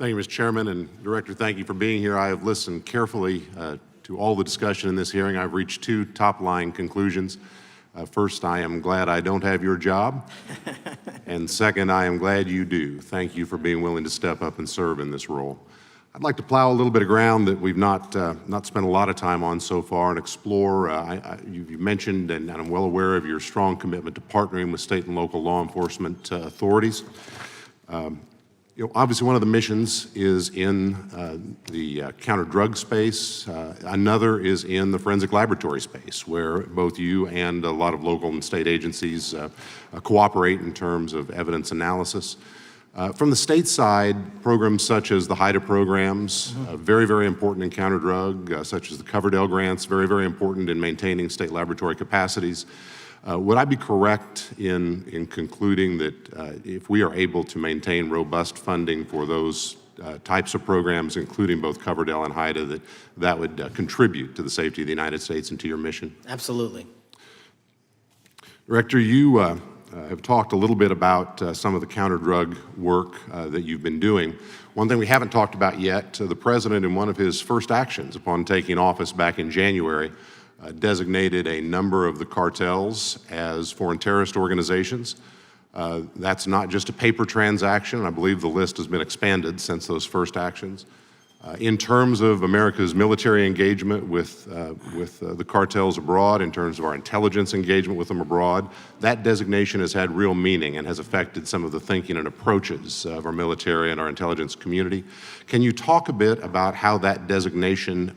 Thank you, Mr. Chairman, and Director, thank you for being here. I have listened carefully to all the discussion in this hearing. I've reached two top-line conclusions. First, I am glad I don't have your job. And second, I am glad you do. Thank you for being willing to step up and serve in this role. I'd like to plow a little bit of ground that we've not spent a lot of time on so far and explore. You mentioned, and I'm well aware of your strong commitment to partnering with state and local law enforcement authorities. Obviously, one of the missions is in the counter-drug space. Another is in the forensic laboratory space, where both you and a lot of local and state agencies cooperate in terms of evidence analysis. From the state side, programs such as the HIDA programs, very, very important in counter-drug, such as the Coverdell grants, very, very important in maintaining state laboratory capacities. Would I be correct in concluding that if we are able to maintain robust funding for those types of programs, including both Coverdell and HIDA, that would contribute to the safety of the United States and to your mission? Absolutely. Director, you have talked a little bit about some of the counter-drug work that you've been doing. One thing we haven't talked about yet, the President, in one of his first actions upon taking office back in January, designated a number of the cartels as foreign terrorist organizations. That's not just a paper transaction. I believe the list has been expanded since those first actions. In terms of America's military engagement with the cartels abroad, in terms of our intelligence engagement with them abroad, that designation has had real meaning and has affected some of the thinking and approaches of our military and our intelligence community. Can you talk a bit about how that designation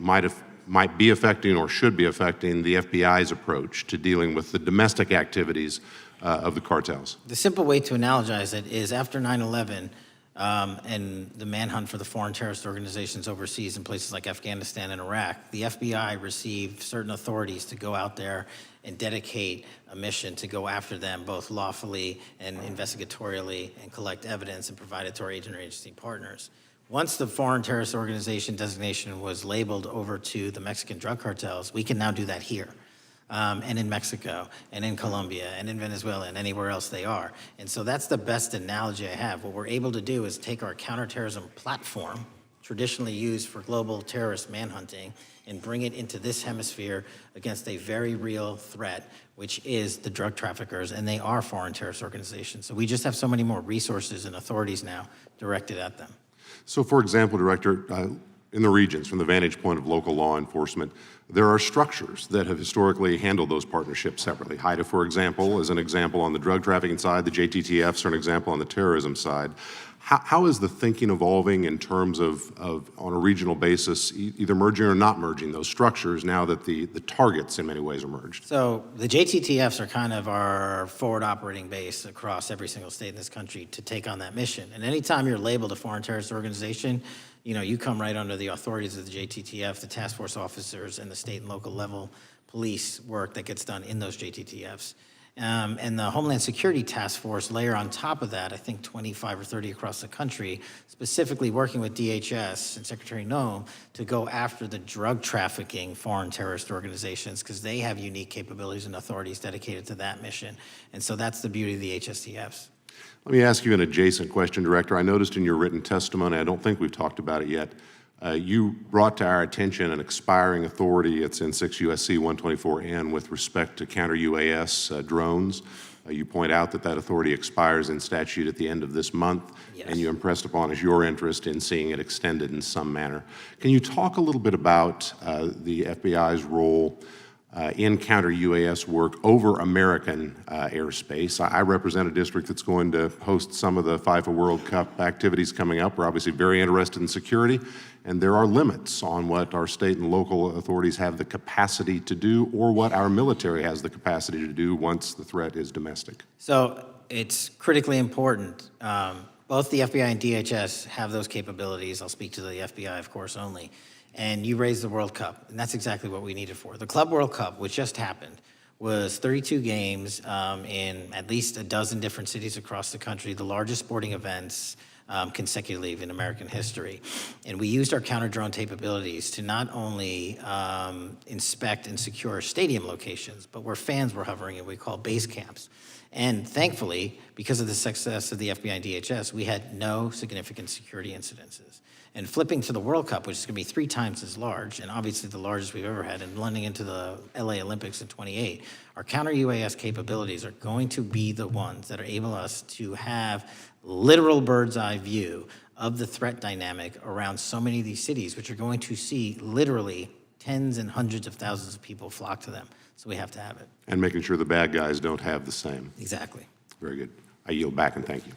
might be affecting or should be affecting the FBI's approach to dealing with the domestic activities of the cartels? The simple way to analogize it is after 9/11 and the manhunt for the foreign terrorist organizations overseas in places like Afghanistan and Iraq, the FBI received certain authorities to go out there and dedicate a mission to go after them both lawfully and investigatorially and collect evidence and provide it to our agency partners. Once the foreign terrorist organization designation was labeled over to the Mexican drug cartels, we can now do that here, and in Mexico, and in Colombia, and in Venezuela, and anywhere else they are. And so that's the best analogy I have. What we're able to do is take our counterterrorism platform, traditionally used for global terrorist manhunting, and bring it into this hemisphere against a very real threat, which is the drug traffickers, and they are foreign terrorist organizations. So we just have so many more resources and authorities now directed at them. So, for example, Director, in the regions, from the vantage point of local law enforcement, there are structures that have historically handled those partnerships separately. HIDA, for example, is an example on the drug trafficking side. The JTTFs are an example on the terrorism side. How is the thinking evolving in terms of on a regional basis, either merging or not merging those structures now that the targets in many ways are merged? So the JTTFs are kind of our forward operating base across every single state in this country to take on that mission. And anytime you're labeled a foreign terrorist organization, you come right under the authorities of the JTTF, the task force officers, and the state and local level police work that gets done in those JTTFs. And the Homeland Security Task Force layer on top of that, I think 25 or 30 across the country, specifically working with DHS and Secretary Noem to go after the drug trafficking foreign terrorist organizations because they have unique capabilities and authorities dedicated to that mission. And so that's the beauty of the HSTFs. Let me ask you an adjacent question, Director. I noticed in your written testimony, I don't think we've talked about it yet, you brought to our attention an expiring authority. It's in 6 U.S.C. 124N with respect to counter-UAS drones. You point out that authority expires in statute at the end of this month, yes, and you impressed upon us your interest in seeing it extended in some manner. Can you talk a little bit about the FBI's role in counter-UAS work over American airspace? I represent a district that's going to host some of the FIFA World Cup activities coming up. We're obviously very interested in security, and there are limits on what our state and local authorities have the capacity to do or what our military has the capacity to do once the threat is domestic. So it's critically important. Both the FBI and DHS have those capabilities. I'll speak to the FBI, of course, only. And you raised the World Cup, and that's exactly what we need it for. The Club World Cup, which just happened, was 32 games in at least a dozen different cities across the country, the largest sporting events consecutively in American history. And we used our counter-drone capabilities to not only inspect and secure stadium locations, but where fans were hovering and we call base camps. And thankfully, because of the success of the FBI and DHS, we had no significant security incidences. And flipping to the World Cup, which is going to be 3 times as large, and obviously the largest we've ever had, and blending into the LA Olympics in '28, our counter-UAS capabilities are going to be the ones that are able us to have literal bird's eye view of the threat dynamic around so many of these cities, which are going to see literally tens and hundreds of thousands of people flock to them. So we have to have it. And making sure the bad guys don't have the same. Exactly. Very good. I yield back and thank you.